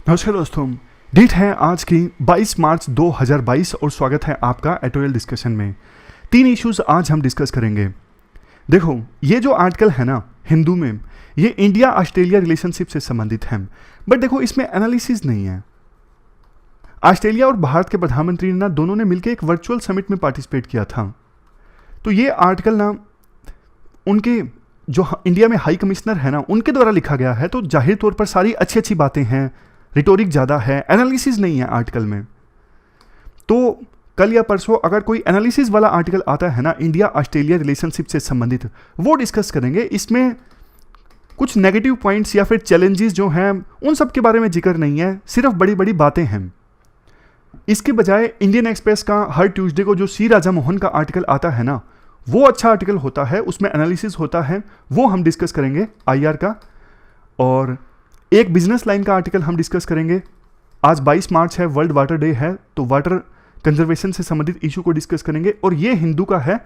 नमस्कार दोस्तों। डेट है आज की 22 मार्च 2022 और स्वागत है आपका एटोरियल डिस्कशन में। 3 इश्यूज आज हम डिस्कस करेंगे। देखो, ये जो आर्टिकल है ना हिंदू में, ये इंडिया ऑस्ट्रेलिया रिलेशनशिप से संबंधित है, बट देखो इसमें एनालिसिस नहीं है। ऑस्ट्रेलिया और भारत के प्रधानमंत्री ने ना दोनों ने मिलकर एक वर्चुअल समिट में पार्टिसिपेट किया था। तो ये आर्टिकल ना उनके जो इंडिया में हाई कमिश्नर है ना उनके द्वारा लिखा गया है, तो जाहिर तौर पर सारी अच्छी अच्छी बातें हैं, रिटोरिक ज़्यादा है, एनालिसिस नहीं है आर्टिकल में। तो कल या परसों अगर कोई एनालिसिस वाला आर्टिकल आता है ना इंडिया ऑस्ट्रेलिया रिलेशनशिप से संबंधित, वो डिस्कस करेंगे। इसमें कुछ नेगेटिव पॉइंट्स या फिर चैलेंजेस जो हैं उन सब के बारे में जिक्र नहीं है, सिर्फ बड़ी बड़ी बातें हैं। इसके बजाय इंडियन एक्सप्रेस का हर ट्यूसडे को जो सी राजा मोहन का आर्टिकल आता है ना, वो अच्छा आर्टिकल होता है, उसमें एनालिसिस होता है, वो हम डिस्कस करेंगे आईआर का। और एक बिजनेस लाइन का आर्टिकल हम डिस्कस करेंगे। आज 22 मार्च है, वर्ल्ड वाटर डे है, तो वाटर कंजर्वेशन से संबंधित इशू को डिस्कस करेंगे। और ये हिंदू का है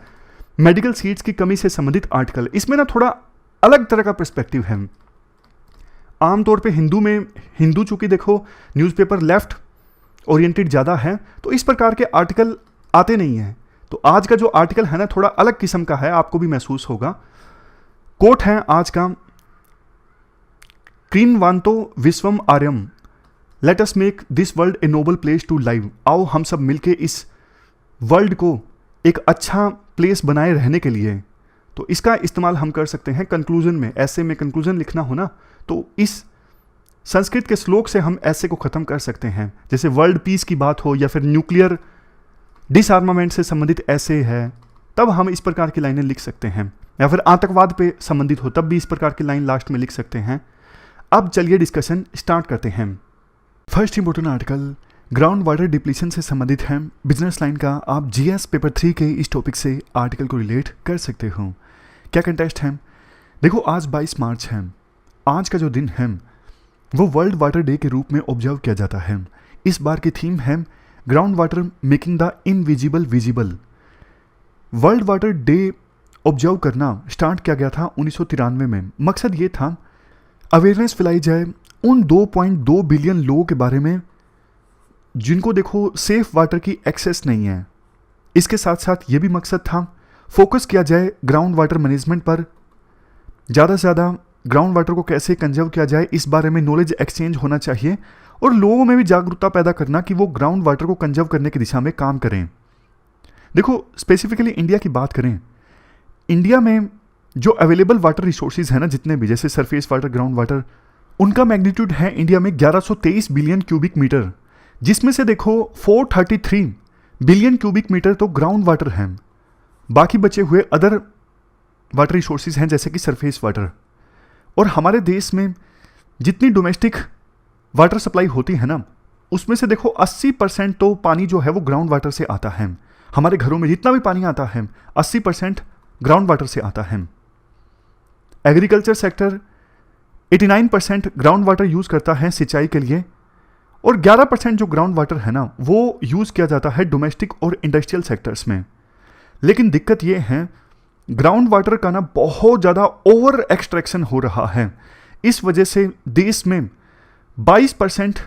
मेडिकल सीट्स की कमी से संबंधित आर्टिकल। इसमें ना थोड़ा अलग तरह का पर्सपेक्टिव है। आमतौर पे हिंदू में, हिंदू चूंकि देखो न्यूज़पेपर लेफ्ट ओरिएंटेड ज़्यादा है, तो इस प्रकार के आर्टिकल आते नहीं हैं। तो आज का जो आर्टिकल है ना थोड़ा अलग किस्म का है, आपको भी महसूस होगा। कोट है आज का, क्रीनवांतो विश्वम आर्यम, let us make this world a noble place to live. आओ हम सब मिलके इस वर्ल्ड को एक अच्छा प्लेस बनाए रहने के लिए। तो इसका इस्तेमाल हम कर सकते हैं कंक्लूजन में। ऐसे में कंक्लूजन लिखना हो ना, तो इस संस्कृत के श्लोक से हम ऐसे को ख़त्म कर सकते हैं। जैसे वर्ल्ड पीस की बात हो या फिर न्यूक्लियर डिसआर्मामेंट से संबंधित ऐसे है, तब हम इस प्रकार की लाइनें लिख सकते हैं। या फिर आतंकवाद पे संबंधित हो तब भी इस प्रकार की लाइन लास्ट में लिख सकते हैं। अब चलिए डिस्कशन स्टार्ट करते हैं। First important article ground water depletion से संबंधित है, बिजनेस लाइन का। आप जीएस पेपर 3 के इस टॉपिक से आर्टिकल को रिलेट कर सकते हो। क्या कंटेस्ट है? देखो, आज 22 मार्च है। आज का जो दिन है वो वर्ल्ड वाटर डे के रूप में ऑब्जर्व किया जाता है। इस बार की थीम है ground water making the invisible visible. World water day observe करना स्टार्ट किया गया था 1993 में। मकसद ये था अवेयरनेस फैलाई जाए उन 2.2 बिलियन लोगों के बारे में जिनको देखो सेफ वाटर की एक्सेस नहीं है। इसके साथ साथ ये भी मकसद था फोकस किया जाए ग्राउंड वाटर मैनेजमेंट पर। ज़्यादा से ज़्यादा ग्राउंड वाटर को कैसे कंजर्व किया जाए इस बारे में नॉलेज एक्सचेंज होना चाहिए, और लोगों में भी जागरूकता पैदा करना कि वो ग्राउंड वाटर को कंजर्व करने की दिशा में काम करें। देखो, स्पेसिफिकली इंडिया की बात करें, इंडिया में जो अवेलेबल वाटर रिसोर्सेज है ना, जितने भी, जैसे सरफेस वाटर, ग्राउंड वाटर, उनका मैग्नीट्यूड है इंडिया में 1123 बिलियन क्यूबिक मीटर, जिसमें से देखो 433 बिलियन क्यूबिक मीटर तो ग्राउंड वाटर हैं। बाकी बचे हुए अदर वाटर रिसोर्सेज हैं जैसे कि सरफेस वाटर। और हमारे देश में जितनी डोमेस्टिक वाटर सप्लाई होती है ना, उसमें से देखो 80% तो पानी जो है वो ग्राउंड वाटर से आता है। हमारे घरों में जितना भी पानी आता है 80% ग्राउंड वाटर से आता है। Agriculture sector 89% ground water use करता है सिंचाई के लिए, और 11% जो ग्राउंड वाटर है ना वो यूज़ किया जाता है डोमेस्टिक और इंडस्ट्रियल सेक्टर्स में। लेकिन दिक्कत ये है, ग्राउंड वाटर का ना बहुत ज़्यादा ओवर एक्सट्रैक्शन हो रहा है। इस वजह से देश में 22%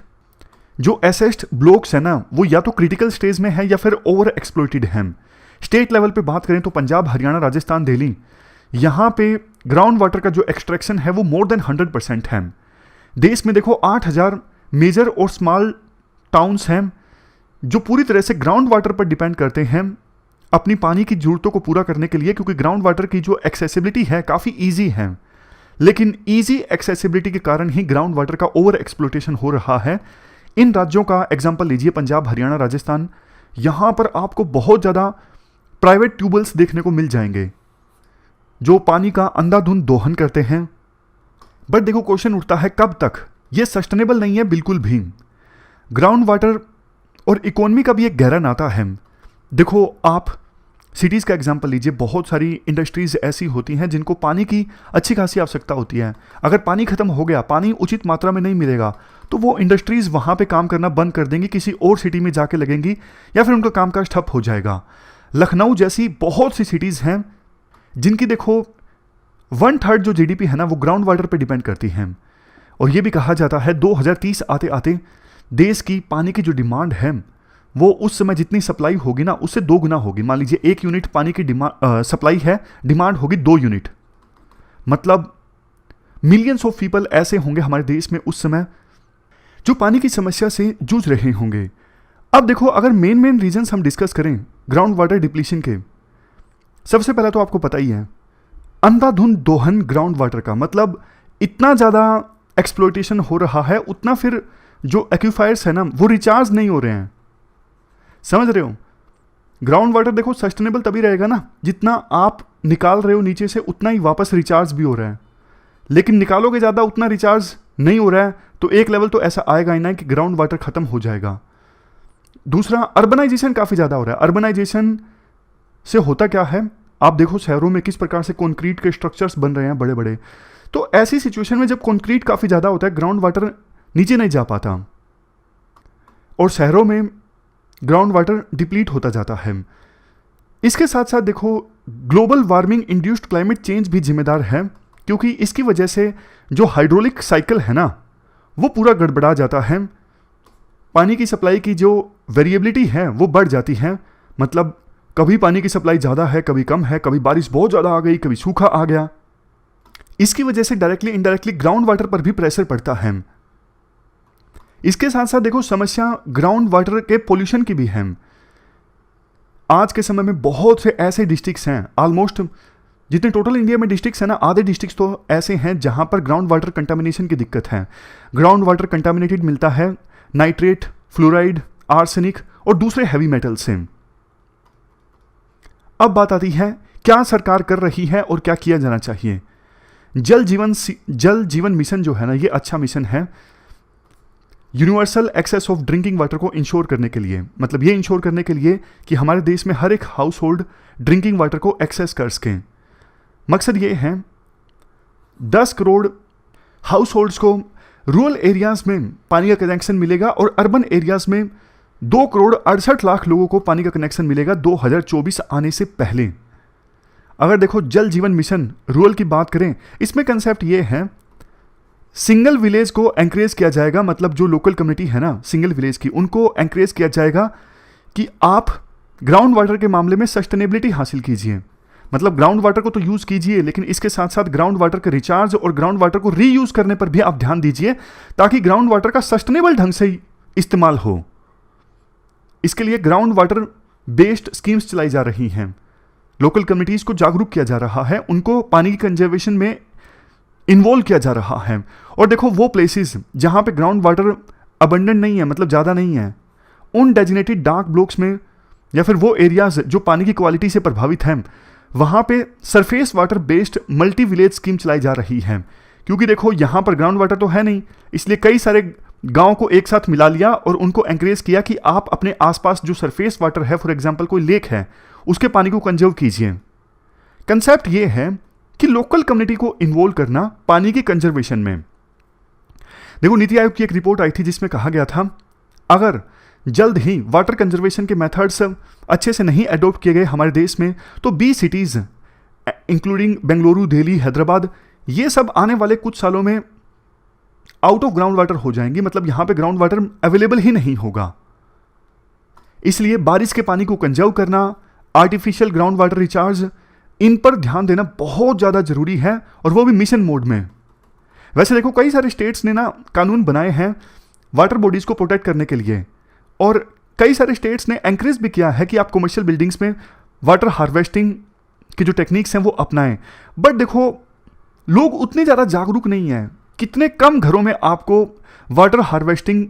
जो एसेस्ड ब्लॉक्स है ना वो या तो क्रिटिकल स्टेज में है या फिर ओवर एक्सप्लॉइटेड हैं। स्टेट लेवल पे बात करें तो पंजाब, हरियाणा, राजस्थान, दिल्ली, यहाँ पे ग्राउंड वाटर का जो एक्सट्रैक्शन है वो मोर देन 100% है। देश में देखो 8000 मेजर और स्मॉल टाउन्स हैं जो पूरी तरह से ग्राउंड वाटर पर डिपेंड करते हैं अपनी पानी की ज़रूरतों को पूरा करने के लिए, क्योंकि ग्राउंड वाटर की जो एक्सेसिबिलिटी है काफ़ी ईजी है। लेकिन ईजी एक्सेसिबिलिटी के कारण ही ग्राउंड वाटर का ओवर एक्सप्लोटेशन हो रहा है। इन राज्यों का एग्जाम्पल लीजिए, पंजाब, हरियाणा, राजस्थान, यहाँ पर आपको बहुत ज़्यादा प्राइवेट ट्यूबवेल्स देखने को मिल जाएंगे जो पानी का अंधाधुंध दोहन करते हैं। बट देखो, क्वेश्चन उठता है कब तक? ये सस्टेनेबल नहीं है बिल्कुल भी। ग्राउंड वाटर और इकोनॉमी का भी एक गहरा नाता है। देखो, आप सिटीज़ का एग्जांपल लीजिए, बहुत सारी इंडस्ट्रीज़ ऐसी होती हैं जिनको पानी की अच्छी खासी आवश्यकता होती है। अगर पानी खत्म हो गया, पानी उचित मात्रा में नहीं मिलेगा, तो वो इंडस्ट्रीज़ वहाँ पे काम करना बंद कर देंगी, किसी और सिटी में जाके लगेंगी, या फिर उनका कामकाज ठप हो जाएगा। लखनऊ जैसी बहुत सी सिटीज़ हैं जिनकी देखो 1/3 जो जीडीपी है ना वो ग्राउंड वाटर पे डिपेंड करती हैं। और ये भी कहा जाता है 2030 आते आते देश की पानी की जो डिमांड है वो उस समय जितनी सप्लाई होगी ना उससे 2 गुना होगी। मान लीजिए 1 यूनिट पानी की सप्लाई है, डिमांड होगी 2 यूनिट, मतलब मिलियंस ऑफ पीपल ऐसे होंगे हमारे देश में उस समय जो पानी की समस्या से जूझ रहे होंगे। अब देखो, अगर मेन रीजंस हम डिस्कस करें ग्राउंड वाटर डिप्लीशन के, सबसे पहला तो आपको पता ही है अंधाधुंध दोहन ग्राउंड वाटर का, मतलब इतना ज़्यादा एक्सप्लॉयटेशन हो रहा है, उतना फिर जो एक्यूफायर्स है ना वो रिचार्ज नहीं हो रहे हैं। समझ रहे हो? ग्राउंड वाटर देखो सस्टेनेबल तभी रहेगा ना जितना आप निकाल रहे हो नीचे से उतना ही वापस रिचार्ज भी हो रहा है, लेकिन निकालोगे ज़्यादा उतना रिचार्ज नहीं हो रहा है, तो एक लेवल तो ऐसा आएगा ही ना कि ग्राउंड वाटर खत्म हो जाएगा। दूसरा, अर्बनाइजेशन काफ़ी ज़्यादा हो रहा है। अर्बनाइजेशन से होता क्या है, आप देखो शहरों में किस प्रकार से कंक्रीट के स्ट्रक्चर्स बन रहे हैं बड़े बड़े, तो ऐसी सिचुएशन में जब कंक्रीट काफ़ी ज़्यादा होता है ग्राउंड वाटर नीचे नहीं जा पाता और शहरों में ग्राउंड वाटर डिप्लीट होता जाता है। इसके साथ साथ देखो global warming induced climate change भी जिम्मेदार है, क्योंकि इसकी वजह से जो हाइड्रोलिक साइकिल है ना वो पूरा गड़बड़ा जाता है। पानी की सप्लाई की जो वेरिएबिलिटी है वो बढ़ जाती है, मतलब कभी पानी की सप्लाई ज़्यादा है, कभी कम है, कभी बारिश बहुत ज़्यादा आ गई, कभी सूखा आ गया। इसकी वजह से डायरेक्टली इनडायरेक्टली ग्राउंड वाटर पर भी प्रेशर पड़ता है। इसके साथ साथ देखो समस्या ग्राउंड वाटर के पोल्यूशन की भी है। आज के समय में बहुत से ऐसे डिस्ट्रिक्ट्स हैं, ऑलमोस्ट जितने टोटल इंडिया में डिस्ट्रिक्ट्स हैं ना, आधे डिस्ट्रिक्ट्स तो ऐसे हैं जहां पर ग्राउंड वाटर कंटामिनेशन की दिक्कत है। ग्राउंड वाटर कंटामिनेटेड मिलता है नाइट्रेट, फ्लोराइड, आर्सेनिक और दूसरे हैवी मेटल से। अब बात आती है क्या सरकार कर रही है और क्या किया जाना चाहिए। जल जीवन मिशन जो है ना ये अच्छा मिशन है universal access of drinking water को इंश्योर करने के लिए, मतलब ये इंश्योर करने के लिए कि हमारे देश में हर एक हाउस होल्ड ड्रिंकिंग वाटर को एक्सेस कर सकें। मकसद ये है 10 करोड़ हाउस होल्ड्स को रूरल एरियाज में पानी का कनेक्शन मिलेगा और अर्बन एरियाज में 2 करोड़ 68 लाख लोगों को पानी का कनेक्शन मिलेगा 2024 आने से पहले। अगर देखो जल जीवन मिशन रूरल की बात करें, इसमें कंसेप्ट ये है सिंगल विलेज को एंकरेज किया जाएगा, मतलब जो लोकल कम्युनिटी है ना सिंगल विलेज की, उनको एंकरेज किया जाएगा कि आप ग्राउंड वाटर के मामले में सस्टेनेबिलिटी हासिल कीजिए। मतलब ग्राउंड वाटर को तो यूज़ कीजिए, लेकिन इसके साथ साथ ग्राउंड वाटर के रिचार्ज और ग्राउंड वाटर को रीयूज करने पर भी आप ध्यान दीजिए, ताकि ग्राउंड वाटर का सस्टेनेबल ढंग से इस्तेमाल हो। इसके लिए ग्राउंड वाटर बेस्ड स्कीम्स चलाई जा रही हैं, लोकल कम्युनिटीज़ को जागरूक किया जा रहा है, उनको पानी की कंजर्वेशन में इन्वॉल्व किया जा रहा है। और देखो वो प्लेसेस जहाँ पे ग्राउंड वाटर अबंडेंट नहीं है, मतलब ज़्यादा नहीं है, उन डेजिनेटेड डार्क ब्लॉक्स में या फिर वो एरियाज जो पानी की क्वालिटी से प्रभावित हैं, वहाँ पे surface water based multi village scheme चलाई जा रही है। क्योंकि देखो यहाँ पर ग्राउंड वाटर तो है नहीं, इसलिए कई सारे गाँव को एक साथ मिला लिया और उनको एंकरेज किया कि आप अपने आसपास जो सरफेस वाटर है, फॉर एग्जाम्पल कोई लेक है, उसके पानी को कंजर्व कीजिए। कंसेप्ट ये है कि लोकल कम्युनिटी को इन्वॉल्व करना पानी की कंजर्वेशन में। देखो नीति आयोग की एक रिपोर्ट आई थी जिसमें कहा गया था अगर जल्द ही वाटर कंजर्वेशन के मेथड्स अच्छे से नहीं अडॉप्ट किए गए हमारे देश में, तो 20 सिटीज़ इंक्लूडिंग बेंगलुरु, दिल्ली, हैदराबाद, ये सब आने वाले कुछ सालों में आउट ऑफ ग्राउंड वाटर हो जाएंगी, मतलब यहाँ पे ग्राउंड वाटर अवेलेबल ही नहीं होगा। इसलिए बारिश के पानी को कंजर्व करना, आर्टिफिशियल ग्राउंड वाटर रिचार्ज, इन पर ध्यान देना बहुत ज़्यादा जरूरी है, और वो भी मिशन मोड में। वैसे देखो कई सारे स्टेट्स ने ना कानून बनाए हैं वाटर बॉडीज़ को प्रोटेक्ट करने के लिए, और कई सारे स्टेट्स ने एंकरेज भी किया है कि आप कमर्शियल बिल्डिंग्स में वाटर हार्वेस्टिंग की जो टेक्निक्स हैं वो अपनाएं। बट देखो लोग उतने ज़्यादा जागरूक नहीं हैं। कितने कम घरों में आपको वाटर हार्वेस्टिंग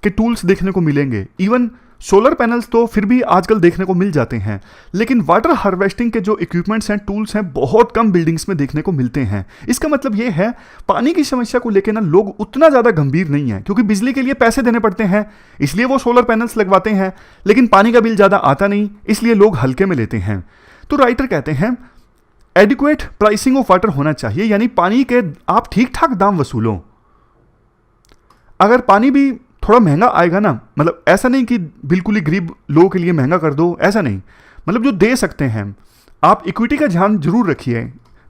के टूल्स देखने को मिलेंगे। इवन सोलर पैनल्स तो फिर भी आजकल देखने को मिल जाते हैं, लेकिन वाटर हार्वेस्टिंग के जो इक्विपमेंट्स हैं, टूल्स हैं, बहुत कम बिल्डिंग्स में देखने को मिलते हैं। इसका मतलब ये है पानी की समस्या को लेकर ना लोग उतना ज़्यादा गंभीर नहीं है, क्योंकि बिजली के लिए पैसे देने पड़ते हैं, इसलिए वो सोलर पैनल्स लगवाते हैं, लेकिन पानी का बिल ज़्यादा आता नहीं, इसलिए लोग हल्के में लेते हैं। तो राइटर कहते हैं एडिक्वेट प्राइसिंग ऑफ वाटर होना चाहिए, यानी पानी के आप ठीक ठाक दाम वसूलो। अगर पानी भी थोड़ा महंगा आएगा ना, मतलब ऐसा नहीं कि बिल्कुल ही गरीब लोगों के लिए महंगा कर दो, ऐसा नहीं, मतलब जो दे सकते हैं आप इक्विटी का ध्यान जरूर रखिए।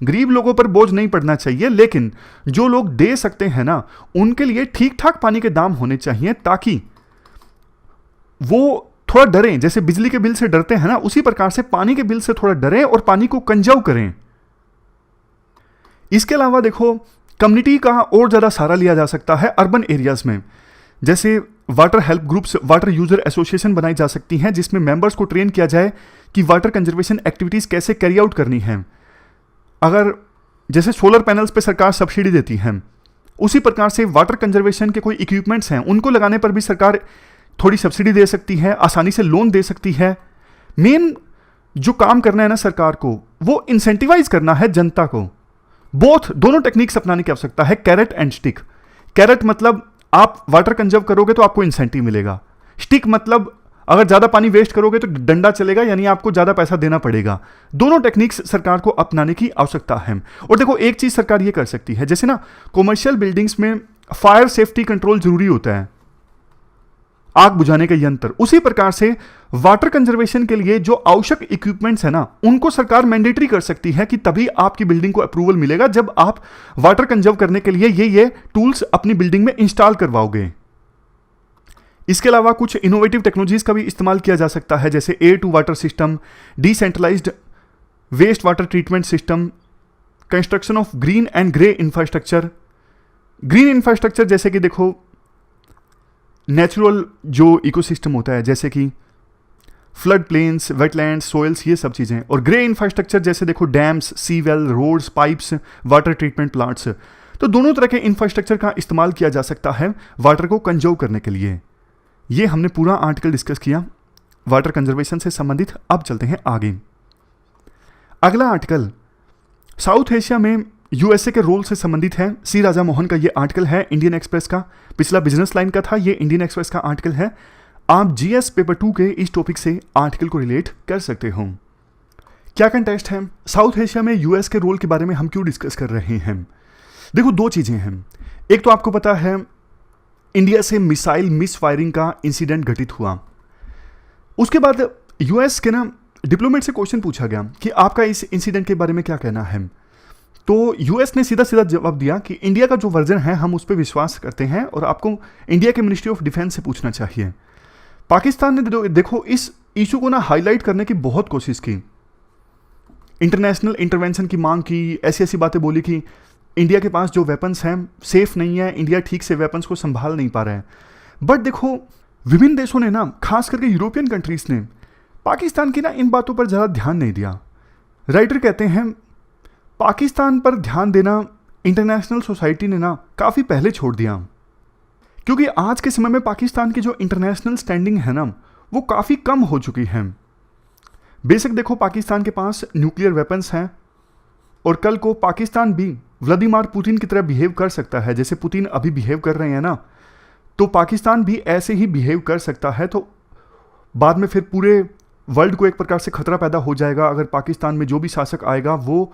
गरीब लोगों पर बोझ नहीं पड़ना चाहिए, लेकिन जो लोग दे सकते हैं ना, उनके लिए ठीक ठाक पानी के दाम होने चाहिए, ताकि वो थोड़ा डरें। जैसे बिजली के बिल से डरते हैं ना, उसी प्रकार से पानी के बिल से थोड़ा डरें और पानी को कंजर्व करें। इसके अलावा देखो, कम्युनिटी का और ज़्यादा सहारा लिया जा सकता है अर्बन एरियाज में। जैसे water help groups, water user association बनाई जा सकती हैं, जिसमें मेंबर्स को ट्रेन किया जाए कि वाटर कंजर्वेशन एक्टिविटीज़ कैसे कैरी आउट करनी है। अगर जैसे सोलर पैनल्स पे सरकार सब्सिडी देती है, उसी प्रकार से वाटर कंजर्वेशन के कोई इक्विपमेंट्स हैं, उनको लगाने पर भी सरकार थोड़ी सब्सिडी दे सकती है, आसानी से लोन दे सकती है। मेन जो काम करना है ना सरकार को, वो इंसेंटिवाइज करना है जनता को। दोनों टेक्निक्स अपनाने की आवश्यकता है, कैरेट एंड स्टिक। कैरेट मतलब आप वाटर कंजर्व करोगे तो आपको इंसेंटिव मिलेगा। स्टिक मतलब अगर ज़्यादा पानी वेस्ट करोगे तो डंडा चलेगा, यानी आपको ज़्यादा पैसा देना पड़ेगा। दोनों टेक्निक्स सरकार को अपनाने की आवश्यकता है। और देखो, एक चीज़ सरकार ये कर सकती है, जैसे ना कॉमर्शियल बिल्डिंग्स में फायर सेफ्टी कंट्रोल जरूरी होता है, आग बुझाने के यंत्र, उसी प्रकार से वाटर कंजर्वेशन के लिए जो आवश्यक इक्विपमेंट्स है ना, उनको सरकार मैंडेटरी कर सकती है कि तभी आपकी बिल्डिंग को अप्रूवल मिलेगा, जब आप वाटर कंजर्व करने के लिए ये टूल्स अपनी बिल्डिंग में इंस्टॉल करवाओगे। इसके अलावा कुछ इनोवेटिव टेक्नोलॉजीज का भी इस्तेमाल किया जा सकता है, जैसे air to water system, decentralized waste water treatment system, construction of green and grey infrastructure. Green infrastructure जैसे कि देखो, नेचुरल जो इकोसिस्टम होता है, जैसे कि फ्लड प्लेन्स, वेटलैंड्स, सोइल्स, ये सब चीज़ें। और ग्रे इंफ्रास्ट्रक्चर जैसे देखो, dams, sea wall, roads, pipes, water treatment plants. तो दोनों तरह के इंफ्रास्ट्रक्चर का इस्तेमाल किया जा सकता है वाटर को कंजर्व करने के लिए। ये हमने पूरा आर्टिकल डिस्कस किया वाटर कंजर्वेशन से संबंधित। अब चलते हैं आगे। अगला आर्टिकल साउथ एशिया में यूएसए के रोल से संबंधित है। सी राजा मोहन का ये आर्टिकल है, इंडियन एक्सप्रेस का। पिछला बिजनेस लाइन का था, ये इंडियन एक्सप्रेस का आर्टिकल है। आप जीएस पेपर 2 के इस टॉपिक से आर्टिकल को रिलेट कर सकते हो। क्या कंटेस्ट है, साउथ एशिया में यूएस के रोल के बारे में हम क्यों डिस्कस कर रहे हैं? देखो, दो चीजें हैं। एक तो आपको पता है, इंडिया से मिसाइल मिस फायरिंग का इंसिडेंट घटित हुआ। उसके बाद यूएस के ना डिप्लोमेट से क्वेश्चन पूछा गया कि आपका इस इंसिडेंट के बारे में क्या कहना है। तो यूएस ने सीधा सीधा जवाब दिया कि इंडिया का जो वर्जन है हम उस पर विश्वास करते हैं और आपको इंडिया के मिनिस्ट्री ऑफ डिफेंस से पूछना चाहिए। पाकिस्तान ने देखो इस इशू को ना हाईलाइट करने की बहुत कोशिश की, इंटरनेशनल इंटरवेंशन की मांग की, ऐसी ऐसी बातें बोली कि इंडिया के पास जो वेपन्स हैं सेफ नहीं है, इंडिया ठीक से वेपन्स को संभाल नहीं पा रहा है। बट देखो, विभिन्न देशों ने ना, खास करके यूरोपियन कंट्रीज ने पाकिस्तान की ना इन बातों पर ज़्यादा ध्यान नहीं दिया। राइटर कहते हैं पाकिस्तान पर ध्यान देना इंटरनेशनल सोसाइटी ने ना काफ़ी पहले छोड़ दिया, क्योंकि आज के समय में पाकिस्तान की जो इंटरनेशनल स्टैंडिंग है ना, वो काफ़ी कम हो चुकी है। बेशक देखो, पाकिस्तान के पास न्यूक्लियर वेपन्स हैं और कल को पाकिस्तान भी व्लादिमीर पुतिन की तरह बिहेव कर सकता है, जैसे पुतिन अभी बिहेव कर रहे हैं ना, तो पाकिस्तान भी ऐसे ही बिहेव कर सकता है। तो बाद में फिर पूरे वर्ल्ड को एक प्रकार से खतरा पैदा हो जाएगा अगर पाकिस्तान में जो भी शासक आएगा वो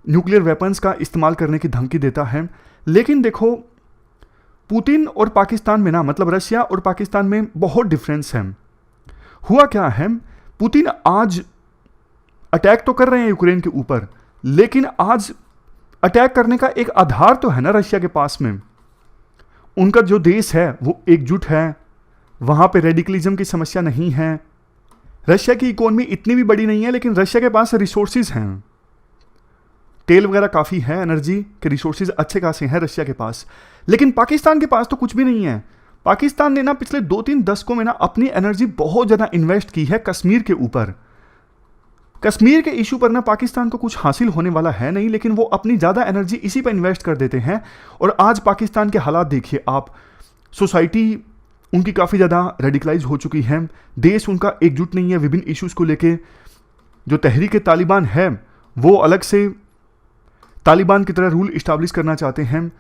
न्यूक्लियर वेपन्स का इस्तेमाल करने की धमकी देता है। लेकिन देखो, पुतिन और पाकिस्तान में ना, मतलब रशिया और पाकिस्तान में बहुत डिफरेंस है। हुआ क्या है, पुतिन आज अटैक तो कर रहे हैं यूक्रेन के ऊपर, लेकिन आज अटैक करने का एक आधार तो है ना रशिया के पास में। उनका जो देश है वो एकजुट है, वहां पे रेडिकलिज्म की समस्या नहीं है। रशिया की इकोनॉमी इतनी भी बड़ी नहीं है, लेकिन रशिया के पास रिसोर्सेज हैं, तेल वगैरह काफ़ी है, एनर्जी के रिसोर्सेज अच्छे खासे हैं रशिया के पास। लेकिन पाकिस्तान के पास तो कुछ भी नहीं है। पाकिस्तान ने ना पिछले 2-3 दशकों में ना अपनी एनर्जी बहुत ज़्यादा इन्वेस्ट की है कश्मीर के ऊपर। कश्मीर के इशू पर ना पाकिस्तान को कुछ हासिल होने वाला है नहीं, लेकिन वो अपनी ज़्यादा एनर्जी इसी पर इन्वेस्ट कर देते हैं। और आज पाकिस्तान के हालात देखिए आप, सोसाइटी उनकी काफ़ी ज़्यादा रेडिकलाइज हो चुकी है, देश उनका एकजुट नहीं है विभिन्न इश्यूज़ को लेके। जो तहरीक तालिबान है वो अलग से तालिबान की तरह रूल इस्टाब्लिश करना चाहते हैं,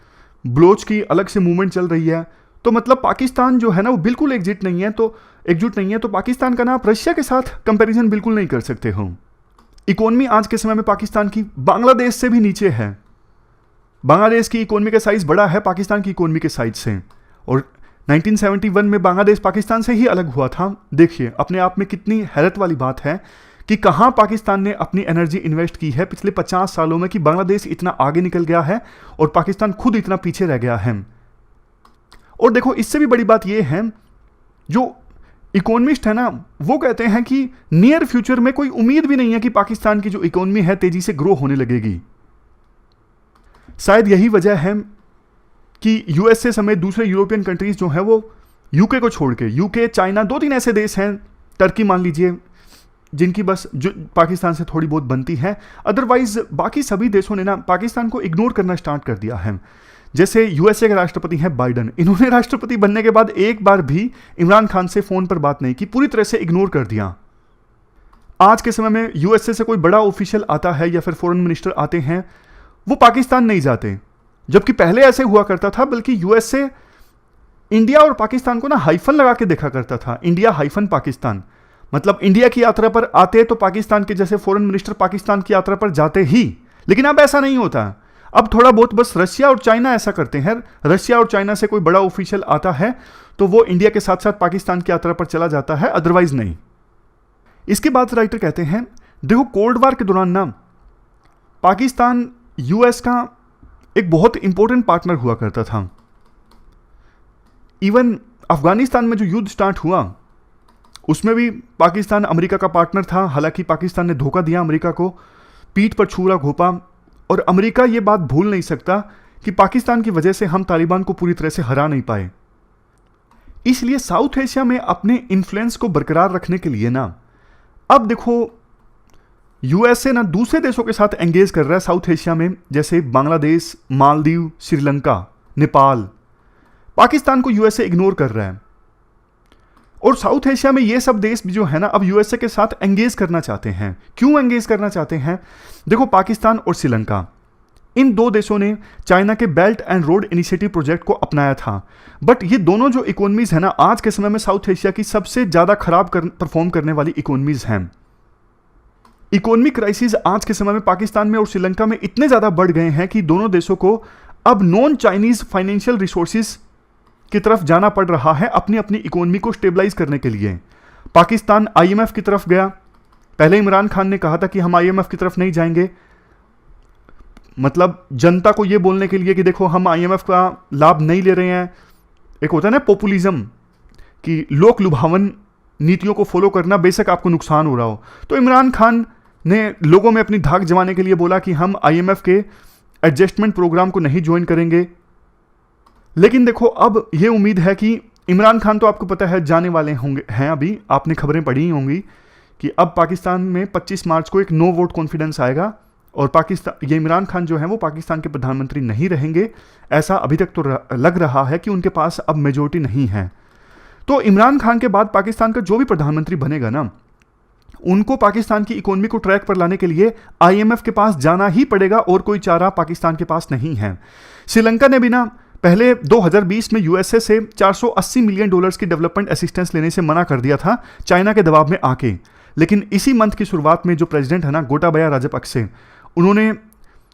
बलोच की अलग से मूवमेंट चल रही है। तो मतलब पाकिस्तान जो है ना वो बिल्कुल एकजुट नहीं है। तो पाकिस्तान का ना आप रशिया के साथ कंपैरिजन बिल्कुल नहीं कर सकते हो। इकोनॉमी आज के समय में पाकिस्तान की बांग्लादेश से भी नीचे है। बांग्लादेश की इकोनॉमी का साइज बड़ा है पाकिस्तान की इकोनॉमी के साइज से, और 1971 में बांग्लादेश पाकिस्तान से ही अलग हुआ था। देखिए अपने आप में कितनी हैरत वाली बात है कि कहां पाकिस्तान ने अपनी एनर्जी इन्वेस्ट की है पिछले 50 सालों में कि बांग्लादेश इतना आगे निकल गया है और पाकिस्तान खुद इतना पीछे रह गया है। और देखो, इससे भी बड़ी बात यह है, जो इकोनॉमिस्ट है ना, वो कहते हैं कि नियर फ्यूचर में कोई उम्मीद भी नहीं है कि पाकिस्तान की जो इकोनॉमी है तेजी से ग्रो होने लगेगी। शायद यही वजह है कि यूएसए समेत दूसरे यूरोपियन कंट्रीज जो है वो यूके को छोड़ के, यूके, चाइना, 2-3 ऐसे देश हैं, टर्की मान लीजिए, जिनकी बस जो पाकिस्तान से थोड़ी बहुत बनती है, अदरवाइज बाकी सभी देशों ने ना पाकिस्तान को इग्नोर करना स्टार्ट कर दिया है। जैसे यूएसए के राष्ट्रपति हैं बाइडन, इन्होंने राष्ट्रपति बनने के बाद एक बार भी इमरान खान से फोन पर बात नहीं की, पूरी तरह से इग्नोर कर दिया। आज के समय में यूएसए से कोई बड़ा ऑफिशियल आता है या फिर फॉरेन मिनिस्टर आते हैं, वो पाकिस्तान नहीं जाते, जबकि पहले ऐसे हुआ करता था। बल्कि यूएसए इंडिया और पाकिस्तान को ना हाइफन लगा के देखा करता था, इंडिया हाइफन पाकिस्तान। मतलब इंडिया की यात्रा पर आते तो पाकिस्तान के जैसे फॉरेन मिनिस्टर पाकिस्तान की यात्रा पर जाते ही, लेकिन अब ऐसा नहीं होता। अब थोड़ा बहुत बस रशिया और चाइना ऐसा करते हैं। रशिया और चाइना से कोई बड़ा ऑफिशियल आता है तो वो इंडिया के साथ साथ पाकिस्तान की यात्रा पर चला जाता है, अदरवाइज नहीं। इसके बाद राइटर कहते हैं, देखो कोल्ड वार के दौरान ना पाकिस्तान यूएस का एक बहुत इंपॉर्टेंट पार्टनर हुआ करता था। इवन अफगानिस्तान में जो युद्ध स्टार्ट हुआ उसमें भी पाकिस्तान अमेरिका का पार्टनर था। हालांकि पाकिस्तान ने धोखा दिया अमेरिका को, पीठ पर छुरा घोंपा, और अमेरिका ये बात भूल नहीं सकता कि पाकिस्तान की वजह से हम तालिबान को पूरी तरह से हरा नहीं पाए। इसलिए साउथ एशिया में अपने इन्फ्लुएंस को बरकरार रखने के लिए ना अब देखो यूएसए ना दूसरे देशों के साथ एंगेज कर रहा है साउथ एशिया में, जैसे बांग्लादेश, मालदीव, श्रीलंका, नेपाल। पाकिस्तान को यूएसए इग्नोर कर रहा है और साउथ एशिया में ये सब देश भी जो है ना अब यूएसए के साथ एंगेज करना चाहते हैं। क्यों एंगेज करना चाहते हैं? देखो, पाकिस्तान और श्रीलंका, इन दो देशों ने चाइना के belt and road initiative project को अपनाया था। बट ये दोनों जो इकोनॉमीज है ना आज के समय में साउथ एशिया की सबसे ज्यादा खराब परफॉर्म करने वाली इकोनॉमीज हैं। इकोनॉमिक क्राइसिस आज के समय में पाकिस्तान में और श्रीलंका में इतने ज्यादा बढ़ गए हैं कि दोनों देशों को अब नॉन चाइनीज फाइनेंशियल रिसोर्सेज की तरफ जाना पड़ रहा है अपनी अपनी इकोनॉमी को स्टेबलाइज करने के लिए। पाकिस्तान आईएमएफ की तरफ गया। पहले इमरान खान ने कहा था कि हम आईएमएफ की तरफ नहीं जाएंगे, मतलब जनता को यह बोलने के लिए कि देखो हम आईएमएफ का लाभ नहीं ले रहे हैं। एक होता है ना पॉपुलिज्म, कि लोक लुभावन नीतियों को फॉलो करना, बेशक आपको नुकसान हो रहा हो। तो इमरान खान ने लोगों में अपनी धाक जमाने के लिए बोला कि हम आईएमएफ के एडजस्टमेंट प्रोग्राम को नहीं ज्वाइन करेंगे। लेकिन देखो अब यह उम्मीद है कि इमरान खान तो आपको पता है जाने वाले होंगे हैं, अभी आपने खबरें पढ़ी ही होंगी कि अब पाकिस्तान में 25 मार्च को एक नो वोट कॉन्फिडेंस आएगा और पाकिस्तान, ये इमरान खान जो है वो पाकिस्तान के प्रधानमंत्री नहीं रहेंगे। ऐसा अभी तक तो लग रहा है कि उनके पास अब मेजोरिटी नहीं है। तो इमरान खान के बाद पाकिस्तान का जो भी प्रधानमंत्री बनेगा ना, उनको पाकिस्तान की इकोनॉमी को ट्रैक पर लाने के लिए आईएमएफ के पास जाना ही पड़ेगा और कोई चारा पाकिस्तान के पास नहीं है। श्रीलंका ने भी ना पहले 2020 में यूएसए से $480 मिलियन की डेवलपमेंट असिस्टेंस लेने से मना कर दिया था चाइना के दबाव में आके। लेकिन इसी मंथ की शुरुआत में जो प्रेसिडेंट है ना गोटाबाया राजपक्षे, उन्होंने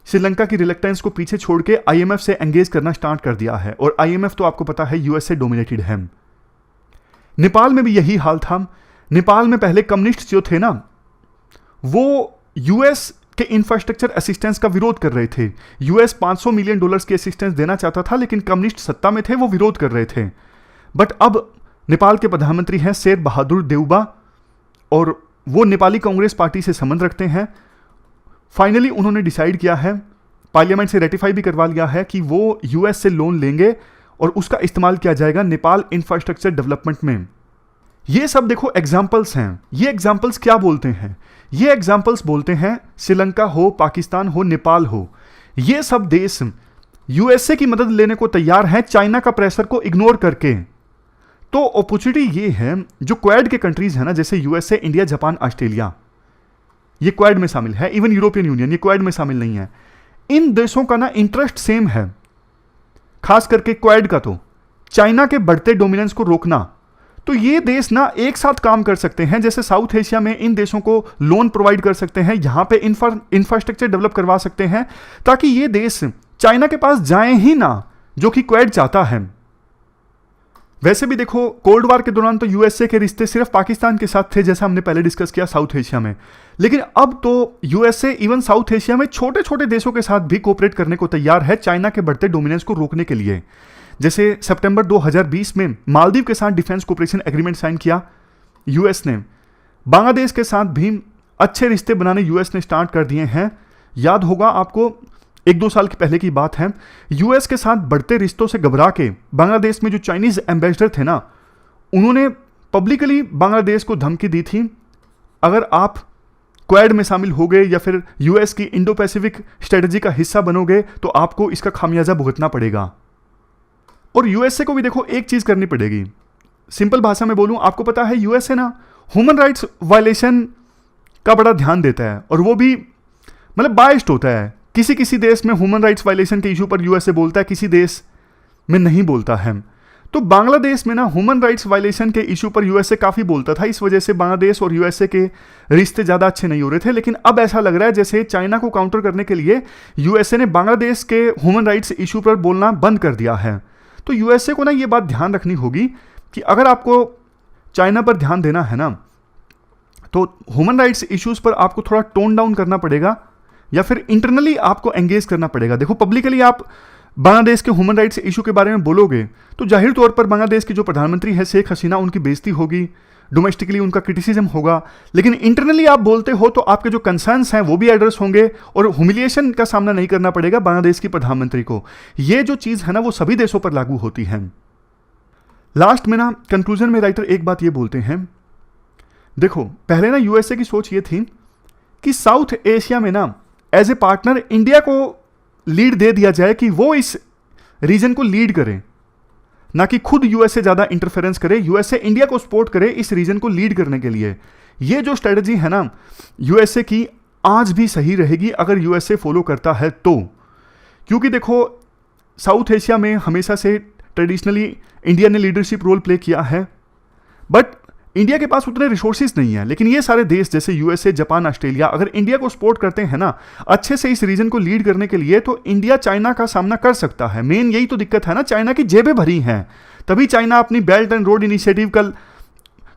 श्रीलंका की रिलेक्टेंस को पीछे छोड़ के आईएमएफ से एंगेज करना स्टार्ट कर दिया है। और आईएमएफ तो आपको पता है यूएसए डोमिनेटेड है। नेपाल में भी यही हाल था। नेपाल में पहले कम्युनिस्ट जो थे ना वो यूएस के इंफ्रास्ट्रक्चर असिस्टेंस का विरोध कर रहे थे। यूएस $500 मिलियन की असिस्टेंस देना चाहता था, लेकिन कम्युनिस्ट सत्ता में थे, वो विरोध कर रहे थे। बट अब नेपाल के प्रधानमंत्री हैं शेर बहादुर देउबा और वो नेपाली कांग्रेस पार्टी से संबंध रखते हैं। फाइनली उन्होंने डिसाइड किया है, पार्लियामेंट से रेटिफाई भी करवा लिया है कि वो यूएस से लोन लेंगे और उसका इस्तेमाल किया जाएगा नेपाल इंफ्रास्ट्रक्चर डेवलपमेंट में। ये सब देखो एग्जाम्पल्स हैं। ये एग्जाम्पल्स क्या बोलते हैं? ये एग्जाम्पल्स बोलते हैं श्रीलंका हो, पाकिस्तान हो, नेपाल हो, ये सब देश यूएसए की मदद लेने को तैयार हैं चाइना का प्रेशर को इग्नोर करके। तो अपॉर्चुनिटी ये है, जो क्वाड के कंट्रीज है ना, जैसे यूएसए, इंडिया, जापान, ऑस्ट्रेलिया, ये क्वाड में शामिल है। इवन यूरोपियन यूनियन ये क्वाड में शामिल नहीं है। इन देशों का ना इंटरेस्ट सेम है, खास करके क्वाड का तो चाइना के बढ़ते डोमिनेंस को रोकना। तो ये देश ना एक साथ काम कर सकते हैं। जैसे साउथ एशिया में इन देशों को लोन प्रोवाइड कर सकते हैं, यहां पे इंफ्रास्ट्रक्चर डेवलप करवा सकते हैं, ताकि ये देश चाइना के पास जाएं ही ना, जो कि क्वाड चाहता है। वैसे भी देखो कोल्ड वार के दौरान तो यूएसए के रिश्ते सिर्फ पाकिस्तान के साथ थे, जैसा हमने पहले डिस्कस किया साउथ एशिया में, लेकिन अब तो यूएसए इवन साउथ एशिया में छोटे छोटे देशों के साथ भी कोऑपरेट करने को तैयार है चाइना के बढ़ते डोमिनेंस को रोकने के लिए। जैसे सितंबर 2020 में मालदीव के साथ डिफेंस कोऑपरेशन एग्रीमेंट साइन किया यूएस ने। बांग्लादेश के साथ भी अच्छे रिश्ते बनाने यूएस ने स्टार्ट कर दिए हैं। याद होगा आपको, 1-2 साल की पहले की बात है, यूएस के साथ बढ़ते रिश्तों से घबरा के बांग्लादेश में जो चाइनीज एम्बेसडर थे ना, उन्होंने पब्लिकली बांग्लादेश को धमकी दी थी, अगर आप क्वाड में शामिल हो गए या फिर यूएस की इंडो पैसिफिक स्ट्रेटजी का हिस्सा बनोगे तो आपको इसका खामियाजा भुगतना पड़ेगा। और यूएसए को भी देखो एक चीज करनी पड़ेगी। सिंपल भाषा में बोलूं, आपको पता है यूएसए ना ह्यूमन राइट्स वायलेशन का बड़ा ध्यान देता है, और वो भी मतलब बाइस्ड होता है। किसी किसी देश में ह्यूमन राइट्स वायलेशन के इशू पर यूएसए बोलता है, किसी देश में नहीं बोलता है। तो बांग्लादेश में ना ह्यूमन राइट्स वायलेशन के इशू पर यूएसए काफी बोलता था, इस वजह से बांग्लादेश और यूएसए के रिश्ते ज्यादा अच्छे नहीं हो रहे थे। लेकिन अब ऐसा लग रहा है जैसे चाइना को काउंटर करने के लिए यूएसए ने बांग्लादेश के ह्यूमन राइट्स इशू पर बोलना बंद कर दिया है। तो यूएसए को ना ये बात ध्यान रखनी होगी कि अगर आपको चाइना पर ध्यान देना है ना, तो ह्यूमन राइट्स इश्यूज पर आपको थोड़ा टोन डाउन करना पड़ेगा, या फिर इंटरनली आपको एंगेज करना पड़ेगा। देखो पब्लिकली आप बांग्लादेश के ह्यूमन राइट्स इशू के बारे में बोलोगे तो जाहिर तौर पर बांग्लादेश की जो प्रधानमंत्री है शेख हसीना, उनकी बेइज्जती होगी, डोमेस्टिकली उनका क्रिटिसिज्म होगा। लेकिन इंटरनली आप बोलते हो तो आपके जो कंसर्न्स हैं वो भी एड्रेस होंगे और ह्यूमिलिएशन का सामना नहीं करना पड़ेगा बांग्लादेश की प्रधानमंत्री को। ये जो चीज़ है ना वो सभी देशों पर लागू होती है। लास्ट में ना कंक्लूजन में राइटर एक बात ये बोलते हैं, देखो पहले ना यूएसए की सोच ये थी कि साउथ एशिया में ना एज ए पार्टनर इंडिया को लीड दे दिया जाए, कि वो इस रीजन को लीड करे, ना कि खुद यूएसए ज्यादा इंटरफेरेंस करे, यूएसए इंडिया को सपोर्ट करे इस रीजन को लीड करने के लिए। ये जो स्ट्रेटजी है ना यूएसए की, आज भी सही रहेगी अगर यूएसए फॉलो करता है तो। क्योंकि देखो साउथ एशिया में हमेशा से ट्रेडिशनली इंडिया ने लीडरशिप रोल प्ले किया है, बट इंडिया के पास उतने रिसोर्सेज नहीं है। लेकिन ये सारे देश जैसे यूएसए, जापान, ऑस्ट्रेलिया अगर इंडिया को सपोर्ट करते हैं ना अच्छे से इस रीजन को लीड करने के लिए, तो इंडिया चाइना का सामना कर सकता है। मेन यही तो दिक्कत है ना, चाइना की जेबें भरी हैं, तभी चाइना अपनी बेल्ट एंड रोड इनिशिएटिव कल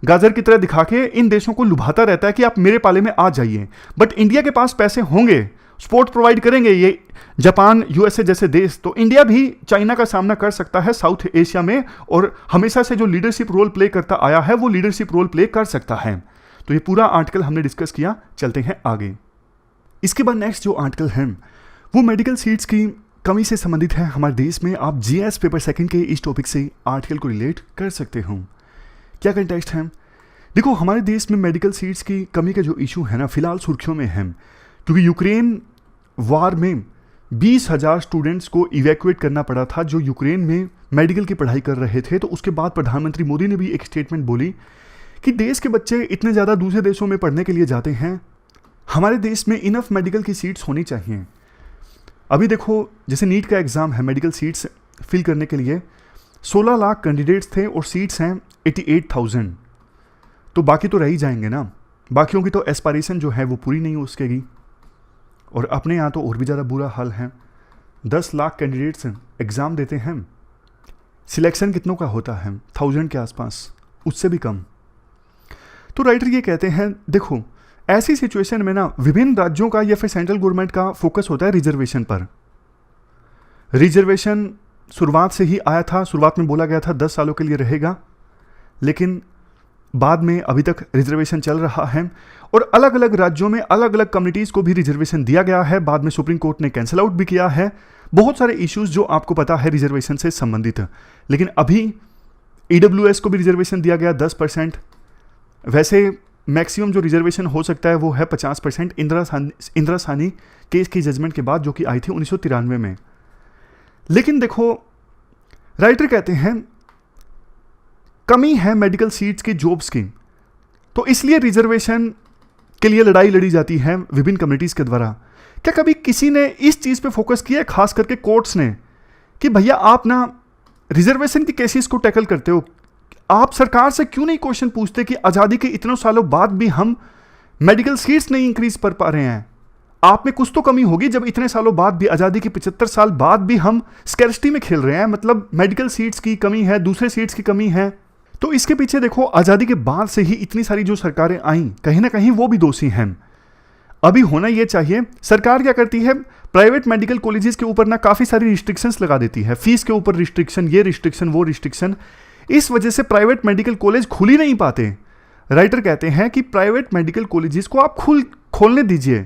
गाजर की तरह दिखा के इन देशों को लुभाता रहता है कि आप मेरे पाले में आ जाइए। बट इंडिया के पास पैसे होंगे, सपोर्ट प्रोवाइड करेंगे ये जापान, यूएसए जैसे देश, तो इंडिया भी चाइना का सामना कर सकता है साउथ एशिया में, और हमेशा से जो लीडरशिप रोल प्ले करता आया है वो लीडरशिप रोल प्ले कर सकता है। तो ये पूरा आर्टिकल हमने डिस्कस किया, चलते हैं आगे। इसके बाद नेक्स्ट जो आर्टिकल है वो मेडिकल सीट्स की कमी से संबंधित है हमारे देश में। आप जीएस पेपर सेकंड के इस टॉपिक से आर्टिकल को रिलेट कर सकते हो। क्या कंटेक्स्ट है? देखो हमारे देश में मेडिकल सीट्स की कमी का जो इशू है ना फिलहाल सुर्खियों में है, क्योंकि यूक्रेन वार में 20,000 स्टूडेंट्स को इवैक्यूएट करना पड़ा था जो यूक्रेन में मेडिकल की पढ़ाई कर रहे थे। तो उसके बाद प्रधानमंत्री मोदी ने भी एक स्टेटमेंट बोली कि देश के बच्चे इतने ज़्यादा दूसरे देशों में पढ़ने के लिए जाते हैं, हमारे देश में इनफ मेडिकल की सीट्स होनी चाहिए। अभी देखो जैसे नीट का एग्ज़ाम है, मेडिकल सीट्स फिल करने के लिए 16 लाख कैंडिडेट्स थे और सीट्स हैं 88,000, तो बाकी तो रह ही जाएंगे ना। बाकियों की तो एस्पायरेशन जो है वो पूरी नहीं हो सकेगी। और अपने यहाँ तो और भी ज़्यादा बुरा हाल है, 10 लाख कैंडिडेट्स एग्ज़ाम देते हैं, सिलेक्शन कितनों का होता है? 1000 के आसपास, उससे भी कम। तो राइटर ये कहते हैं देखो ऐसी सिचुएशन में ना विभिन्न राज्यों का या फिर सेंट्रल गवर्नमेंट का फोकस होता है रिजर्वेशन पर। रिजर्वेशन शुरुआत से ही आया था, शुरुआत में बोला गया था 10 सालों के लिए रहेगा, लेकिन बाद में अभी तक रिजर्वेशन चल रहा है और अलग अलग राज्यों में अलग अलग कम्युनिटीज़ को भी रिजर्वेशन दिया गया है। बाद में सुप्रीम कोर्ट ने कैंसिल आउट भी किया है। बहुत सारे इश्यूज जो आपको पता है रिजर्वेशन से संबंधित, लेकिन अभी ईडब्ल्यूएस को भी रिजर्वेशन दिया गया 10%। वैसे मैक्सिमम जो रिजर्वेशन हो सकता है वो है 50%, इंदिरा साहनी केस की जजमेंट के बाद जो कि आई थी 1993 में। लेकिन देखो राइटर कहते हैं कमी है मेडिकल सीट्स की, जॉब्स की, तो इसलिए रिजर्वेशन के लिए लड़ाई लड़ी जाती है विभिन्न कम्युनिटीज़ के द्वारा। क्या कभी किसी ने इस चीज़ पे फोकस किया, खास करके कोर्ट्स ने, कि भैया आप ना रिजर्वेशन के केसेस को टैकल करते हो, आप सरकार से क्यों नहीं क्वेश्चन पूछते कि आज़ादी के इतने सालों बाद भी हम मेडिकल सीट्स नहीं इंक्रीज कर पा रहे हैं, आप में कुछ तो कमी होगी जब इतने सालों बाद भी, आज़ादी के 75 साल बाद भी हम स्कैर्सिटी में खेल रहे हैं। मतलब मेडिकल सीट्स की कमी है, दूसरे सीट्स की कमी है। तो इसके पीछे देखो, आज़ादी के बाद से ही इतनी सारी जो सरकारें आईं, कहीं ना कहीं वो भी दोषी हैं। अभी होना ये चाहिए, सरकार क्या करती है, प्राइवेट मेडिकल कॉलेजेस के ऊपर ना काफ़ी सारी रिस्ट्रिक्शंस लगा देती है, फीस के ऊपर रिस्ट्रिक्शन, ये रिस्ट्रिक्शन, वो रिस्ट्रिक्शन। इस वजह से प्राइवेट मेडिकल कॉलेज खुल ही नहीं पाते। राइटर कहते हैं कि प्राइवेट मेडिकल कॉलेजेस को आप खोलने दीजिए।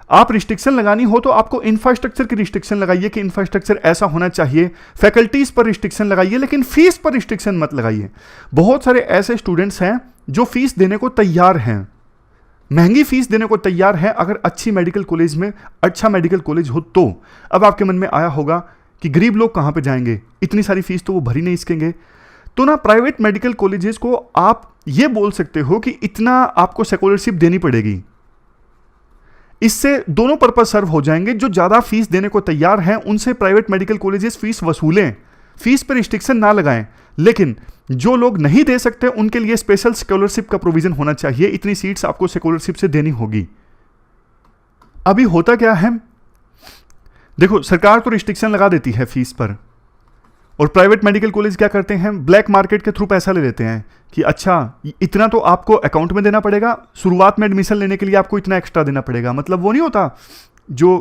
आप रिस्ट्रिक्शन लगानी हो तो आपको इंफ्रास्ट्रक्चर की रिस्ट्रिक्शन लगाइए कि इंफ्रास्ट्रक्चर ऐसा होना चाहिए, फैकल्टीज पर रिस्ट्रिक्शन लगाइए, लेकिन फीस पर रिस्ट्रिक्शन मत लगाइए। बहुत सारे ऐसे स्टूडेंट्स हैं जो फीस देने को तैयार हैं, महंगी फीस देने को तैयार है, अगर अच्छी मेडिकल कॉलेज में अच्छा मेडिकल कॉलेज हो तो। अब आपके मन में आया होगा कि गरीब लोग कहाँ पे जाएंगे, इतनी सारी फीस तो वो भर ही नहीं सकेंगे। तो ना प्राइवेट मेडिकल कॉलेजेस को आप ये बोल सकते हो कि इतना आपको स्कॉलरशिप देनी पड़ेगी। इससे दोनों पर्पज सर्व हो जाएंगे। जो ज़्यादा फीस देने को तैयार हैं उनसे प्राइवेट मेडिकल कॉलेजेस फीस वसूलें, फीस पर रिस्ट्रिक्शन ना लगाएं। लेकिन जो लोग नहीं दे सकते उनके लिए स्पेशल स्कॉलरशिप का प्रोविजन होना चाहिए। इतनी सीट्स आपको स्कॉलरशिप से देनी होगी। अभी होता क्या है, देखो सरकार तो रिस्ट्रिक्शन लगा देती है फीस पर, और प्राइवेट मेडिकल कॉलेज क्या करते हैं, ब्लैक मार्केट के थ्रू पैसा ले लेते हैं कि अच्छा इतना तो आपको अकाउंट में देना पड़ेगा, शुरुआत में एडमिशन लेने के लिए आपको इतना एक्स्ट्रा देना पड़ेगा। मतलब वो नहीं होता जो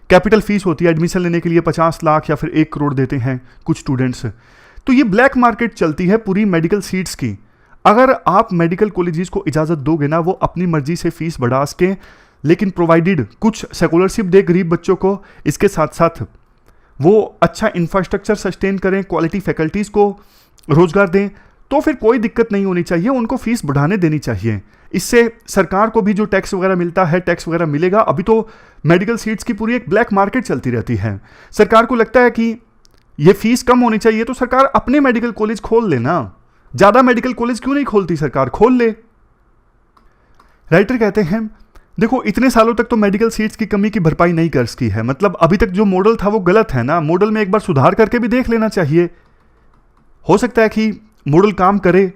कैपिटल फीस होती है एडमिशन लेने के लिए 50 लाख या फिर 1 करोड़ देते हैं कुछ स्टूडेंट्स। तो ये ब्लैक मार्केट चलती है पूरी मेडिकल सीट्स की। अगर आप मेडिकल कॉलेजेस को इजाज़त दोगे ना, वो अपनी मर्जी से फीस बढ़ा सकें, लेकिन प्रोवाइडेड कुछ स्कॉलरशिप दे गरीब बच्चों को, इसके साथ साथ वो अच्छा इंफ्रास्ट्रक्चर सस्टेन करें, क्वालिटी फैकल्टीज़ को रोजगार दें, तो फिर कोई दिक्कत नहीं होनी चाहिए, उनको फीस बढ़ाने देनी चाहिए। इससे सरकार को भी जो टैक्स वगैरह मिलता है, टैक्स वगैरह मिलेगा। अभी तो मेडिकल सीट्स की पूरी एक ब्लैक मार्केट चलती रहती है। सरकार को लगता है कि ये फीस कम होनी चाहिए, तो सरकार अपने मेडिकल कॉलेज खोल लेना। ज़्यादा मेडिकल कॉलेज क्यों नहीं खोलती सरकार, खोल ले। राइटर कहते हैं देखो इतने सालों तक तो मेडिकल सीट्स की कमी की भरपाई नहीं कर सकी है। मतलब अभी तक जो मॉडल था वो गलत है ना, मॉडल में एक बार सुधार करके भी देख लेना चाहिए। हो सकता है कि मॉडल काम करे,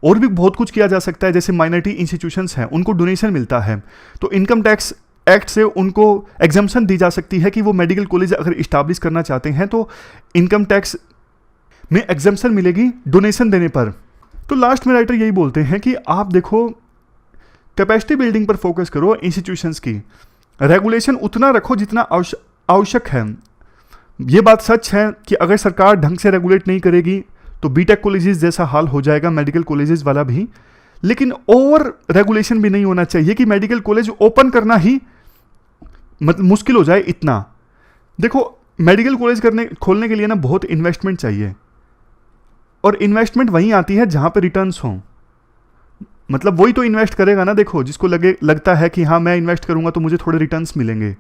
और भी बहुत कुछ किया जा सकता है। जैसे माइनॉरिटी इंस्टीट्यूशंस हैं, उनको डोनेशन मिलता है, तो इनकम टैक्स एक्ट से उनको एग्जम्पशन दी जा सकती है कि वो मेडिकल कॉलेज अगर इस्टाब्लिश करना चाहते हैं तो इनकम टैक्स में एग्जम्पशन मिलेगी डोनेशन देने पर। तो लास्ट में राइटर यही बोलते हैं कि आप देखो कैपेसिटी बिल्डिंग पर फोकस करो इंस्टीट्यूशंस की, रेगुलेशन उतना रखो जितना आवश्यक है। ये बात सच है कि अगर सरकार ढंग से रेगुलेट नहीं करेगी तो बीटेक कॉलेजेस जैसा हाल हो जाएगा, मेडिकल कॉलेजेस वाला भी। लेकिन ओवर रेगुलेशन भी नहीं होना चाहिए कि मेडिकल कॉलेज ओपन करना ही मुश्किल हो जाए इतना। देखो मेडिकल कॉलेज खोलने के लिए ना बहुत इन्वेस्टमेंट चाहिए, और इन्वेस्टमेंट वहीं आती है जहां पे रिटर्न्स हों। मतलब वही तो इन्वेस्ट करेगा ना, देखो जिसको लगता है कि हाँ मैं इन्वेस्ट करूंगा तो मुझे थोड़े रिटर्न्स मिलेंगे।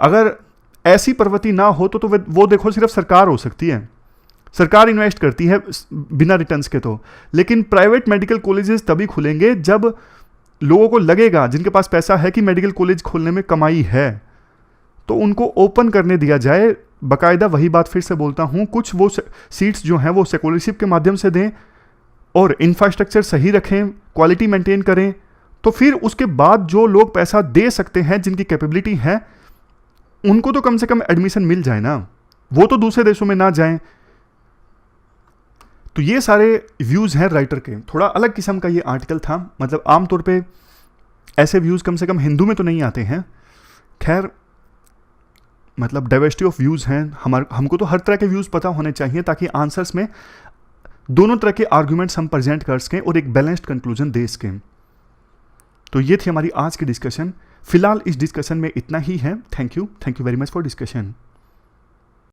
अगर ऐसी प्रवृत्ति ना हो तो वो देखो सिर्फ सरकार हो सकती है, सरकार इन्वेस्ट करती है बिना रिटर्न्स के तो। लेकिन प्राइवेट मेडिकल कॉलेजेस तभी खुलेंगे जब लोगों को लगेगा, जिनके पास पैसा है, कि मेडिकल कॉलेज खोलने में कमाई है, तो उनको ओपन करने दिया जाए बाकायदा। वही बात फिर से बोलता हूँ, कुछ वो सीट्स जो हैं वो स्कॉलरशिप के माध्यम से दें, और इंफ्रास्ट्रक्चर सही रखें, क्वालिटी मेंटेन करें। तो फिर उसके बाद जो लोग पैसा दे सकते हैं, जिनकी कैपेबिलिटी है, उनको तो कम से कम एडमिशन मिल जाए ना, वो तो दूसरे देशों में ना जाएं। तो ये सारे व्यूज़ हैं राइटर के। थोड़ा अलग किस्म का ये आर्टिकल था, मतलब आमतौर पे ऐसे व्यूज़ कम से कम हिंदू में तो नहीं आते हैं। खैर मतलब डाइवर्सिटी ऑफ व्यूज़ हैं, हमको तो हर तरह के व्यूज़ पता होने चाहिए, ताकि आंसर्स में दोनों तरह के आर्ग्यूमेंट्स हम प्रेजेंट कर सकें और एक बैलेंस्ड कंक्लूजन दे सकें। तो ये थी हमारी आज की डिस्कशन। फिलहाल इस डिस्कशन में इतना ही है। Thank you very much for discussion.